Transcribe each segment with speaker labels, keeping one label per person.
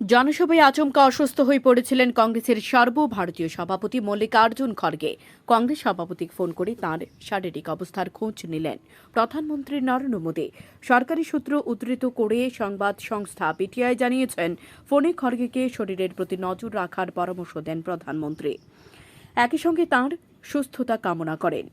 Speaker 1: জনসভায় আচমকা অসুস্থ হয়ে পড়েছিলেন কংগ্রেসের সর্বভারতীয় সভাপতি মল্লিকার্জুন খড়গে। কংগ্রেস সভাপতিকে ফোন করে তাঁর শারীরিক অবস্থার খোঁজ নিলেন প্রধানমন্ত্রী নরেন্দ্র মোদী। সরকারি সূত্র উদ্ধৃত করে সংবাদ সংস্থা পিটিআই জানিয়েছেন, ফোনে খড়গেকে শরীরের প্রতি নজর রাখার পরামর্শ দেন প্রধানমন্ত্রী। একই সঙ্গে তাঁর সুস্থতা কামনা করেন।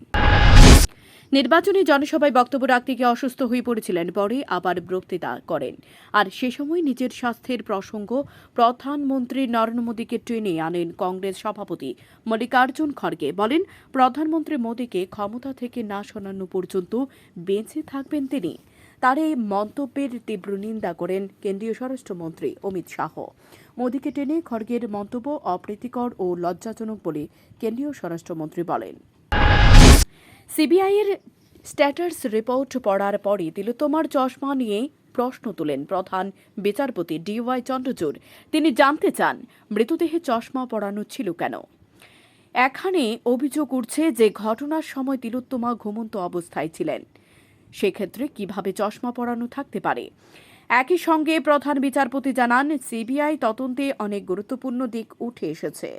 Speaker 1: নির্বাচনী জনসভায় বক্তব্য রাখতে গিয়ে অসুস্থ হয়ে পড়েছিলেন, পরে আবার বক্তৃতা করেন। আর সে সময় নিজের স্বাস্থ্যের প্রসঙ্গ প্রধানমন্ত্রী নরেন্দ্র মোদীকে টেনে আনেন কংগ্রেস সভাপতি মল্লিকার্জুন খড়গে। বলেন, প্রধানমন্ত্রী মোদীকে ক্ষমতা থেকে না সরানো পর্যন্ত বেঁচে থাকবেন তিনি। তার এই মন্তব্যের তীব্র নিন্দা করেন কেন্দ্রীয় স্বরাষ্ট্রমন্ত্রী অমিত শাহ। মোদীকে টেনে খড়গের মন্তব্য অপ্রীতিকর ও লজ্জাজনক বলে কেন্দ্রীয় স্বরাষ্ট্রমন্ত্রী বলেন। সিবিআইয়ের স্ট্যাটাস রিপোর্ট পড়ার পরে তিলোত্তমার চশমা নিয়ে প্রশ্ন তোলেন প্রধান বিচারপতি ডিওয়াই চন্দ্রচূড়। তিনি জানতে চান, মৃতদেহে চশমা পরানো ছিল কেন। এখানে অভিযোগ উঠছে যে ঘটনার সময় তিলোত্তমা ঘুমন্ত অবস্থায় ছিলেন, সেক্ষেত্রে কিভাবে চশমা পরানো থাকতে পারে। একই সঙ্গে প্রধান বিচারপতি জানান, সিবিআই তদন্তে অনেক গুরুত্বপূর্ণ দিক উঠে এসেছে।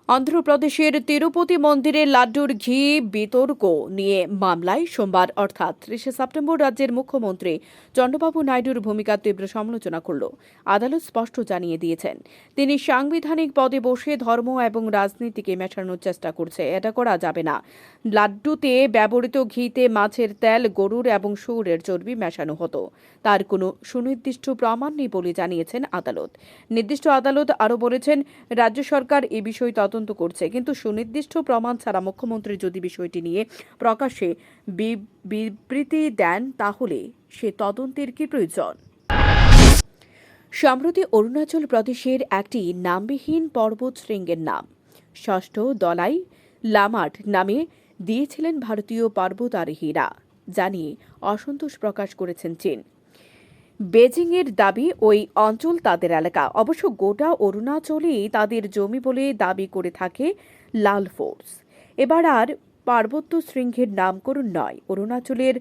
Speaker 1: অন্ধ্রপ্রদেশের তিরুপতি মন্দিরে লাড্ডুর ঘি বিতর্ক নিয়ে মামলায় সোমবার অর্থাৎ ৩০ সেপ্টেম্বর রাজ্যের মুখ্যমন্ত্রী চন্দ্রবাবু নাইডুর ভূমিকার তীব্র সমালোচনা করল। আদালত স্পষ্ট জানিয়ে দিয়েছেন, তিনি সাংবিধানিক পদে বসে ধর্ম এবং রাজনীতিকে মেশানোর চেষ্টা করছে। এটা করা যাবে না। লাড্ডুতে ব্যবহৃত ঘিতে মাছের তেল, গরুর এবং শুয়োরের চর্বি মেশানো হতো। তার কোনো সুনির্দিষ্ট প্রমাণ নেই বলে জানিয়েছেন আদালত। নির্দিষ্ট আদালত আরও বলেছেন, রাজ্য সরকার এ বিষয়ে তদন্ত করছে, কিন্তু সুনির্দিষ্ট প্রমাণ ছাড়া মুখ্যমন্ত্রী যদি বিষয়টি নিয়ে প্রকাশ্যে বিবৃতি দেন তাহলে সে তদন্তের কি প্রয়োজন। সম্প্রতি অরুণাচল প্রদেশের একটি নামবিহীন পর্বত শৃঙ্গের নাম ষষ্ঠ দলাই লামাট নামে দিয়েছিলেন ভারতীয় পর্বতারোহীরা, জানিয়ে অসন্তোষ প্রকাশ করেছেন চীন। বেজিংয়ের দাবি, ওই অঞ্চল তাদের এলাকা। অবশ্য গোটা অরুণাচলেই তাদের জমি বলে দাবি করে থাকে লাল ফোর্স। এবার আর পার্বত্য শৃঙ্গের নামকরণ নয়, অরুণাচলের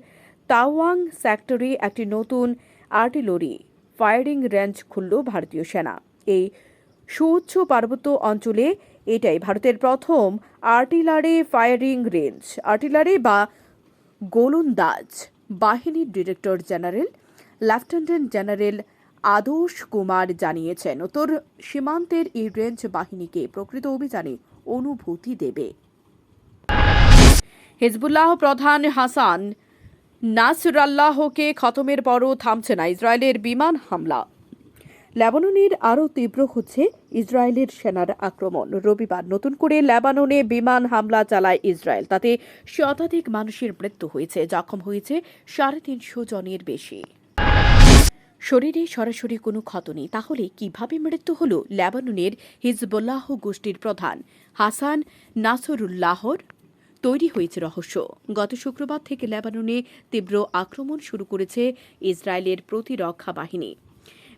Speaker 1: তাওয়াং সেক্টরে একটি নতুন আর্টিলারি ফায়ারিং রেঞ্জ খুলল ভারতীয় সেনা। এই সুউচ্চ পার্বত্য অঞ্চলে এটাই ভারতের প্রথম আর্টিলারি ফায়ারিং রেঞ্জ। আর্টিলারি বা গোলন্দাজ বাহিনীর ডিরেক্টর জেনারেল লেফটেন্যান্ট জেনারেল আদর্শ কুমার জানিয়েছেন, উত্তর সীমান্তের এই রেঞ্জ বাহিনীকে প্রকৃত অভিযানে অনুভূতি দেবে। হিজবুল্লাহ প্রধান হাসান নাসরাল্লাহকে খতমের পরও থামছে না ইসরায়েলের বিমান হামলা। লেবাননের আরও তীব্র হচ্ছে ইসরায়েলের সেনার আক্রমণ। রবিবার নতুন করে লেবাননে বিমান হামলা চালায় ইসরায়েল। তাতে শতাধিক মানুষের মৃত্যু হয়েছে, জখম হয়েছে ৩৫০ জনের বেশি। শরীরে সরাসরি কোনো ক্ষত নেই, তাহলে কিভাবে মৃত্যু হল লেবাননের হিজবুল্লাহ গোষ্ঠীর প্রধান হাসান নাসরুল্লাহর? তৈরি হয়েছে রহস্য। গত শুক্রবার থেকে লেবাননে তীব্র আক্রমণ শুরু করেছে ইসরায়েলের প্রতিরক্ষা বাহিনী।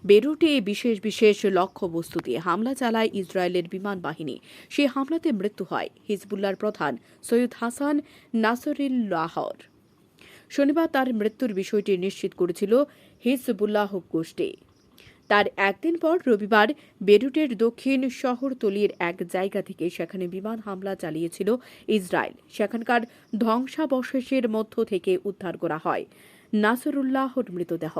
Speaker 1: বেরুটে বিশেষ বিশেষ লক্ষ্যবস্তু দিয়ে হামলা চালায় ইসরায়েলের বিমান বাহিনী। সেই হামলাতে মৃত্যু হয় হিজবুল্লাহর প্রধান সৈয়দ হাসান নাসরুল্লাহর। শনিবার তার মৃত্যুর বিষয়টি নিশ্চিত করেছিল হিজবুল্লাহ গোষ্ঠী। তার একদিন পর রবিবার বেরুটের দক্ষিণ শহরতলির এক জায়গা থেকে সেখানে বিমান হামলা চালিয়েছিল ইসরায়েল। সেখানকার ধ্বংসাবশেষের মধ্য থেকে উদ্ধার করা হয় নাসরুল্লাহর মৃতদেহ।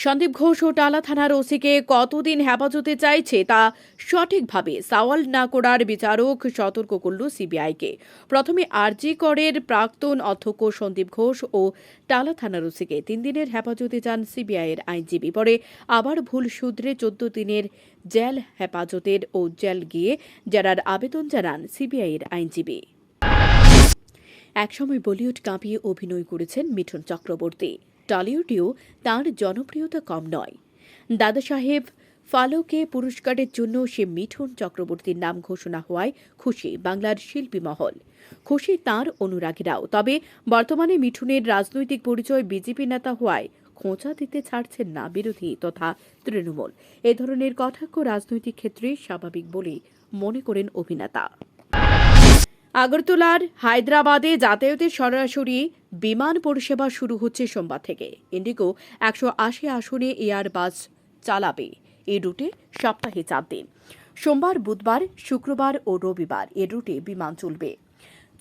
Speaker 1: সন্দীপ ঘোষ ও টালা থানার ওসিকে কতদিন হেফাজতে চাইছে তা সঠিকভাবে সওয়াল না করার বিচারক সতর্ক করল সিবিআইকে। প্রথমে আরজি করের প্রাক্তন অধ্যক্ষ সন্দীপ ঘোষ ও টালা থানার ওসিকে ৩ দিনের হেফাজতে চান সিবিআইয়ের আইনজীবী। পরে আবার ভুল সূত্রে ১৪ দিনের জেল হেফাজতের ও জেল গিয়ে জেরার আবেদন জানান সিবিআইয়ের আইনজীবী। একসময় বলিউড কাঁপিয়ে অভিনয় করেছেন মিঠুন চক্রবর্তী। টলিউডেও তাঁর জনপ্রিয়তা কম নয়। দাদা সাহেব ফালকে পুরস্কারের জন্য সে মিঠুন চক্রবর্তীর নাম ঘোষণা হওয়ায় খুশি বাংলার শিল্পী মহল, খুশি তাঁর অনুরাগীরাও। তবে বর্তমানে মিঠুনের রাজনৈতিক পরিচয় বিজেপি নেতা হওয়ায় খোঁচা দিতে ছাড়ছেন না বিরোধী তথা তৃণমূল। এ ধরনের কটাক্ষ রাজনৈতিক ক্ষেত্রে স্বাভাবিক বলে মনে করেন অভিনেতা। আগরতলার হায়দ্রাবাদে যাতায়াতের সরাসরি বিমান পরিষেবা শুরু হচ্ছে সোমবার থেকে। ইন্ডিগো ১৮০ আসনে এয়ারবাস চালাবে। এই রুটে সপ্তাহে 4 দিন, সোমবার, বুধবার, শুক্রবার ও রবিবার এ রুটে বিমান চলবে।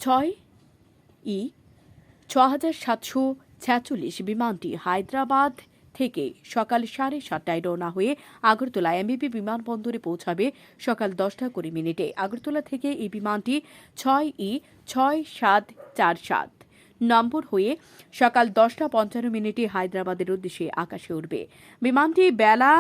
Speaker 1: 6746 বিমানটি হায়দ্রাবাদ থেকে সকাল 7:30টায় রওনা হয়ে আগরতলা এমবিবি বিমানবন্দরে পৌঁছাবে সকাল 10:20 আগরতলা থেকে এই বিমানটি 6747 নম্বর হয়ে সকাল 10:55 হায়দ্রাবাদের উদ্দেশ্যে আকাশে উঠবে। বিমানটি বেলা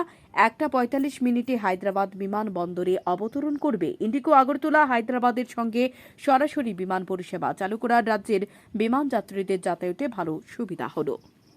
Speaker 1: 1:45 হায়দ্রাবাদ বিমানবন্দরে অবতরণ করবে। ইন্ডিগো আগরতলা হায়দ্রাবাদের সঙ্গে সরাসরি বিমান পরিষেবা চালু করার রাজ্যের বিমান যাত্রীদের যাতায়াতে ভালো সুবিধা হলো।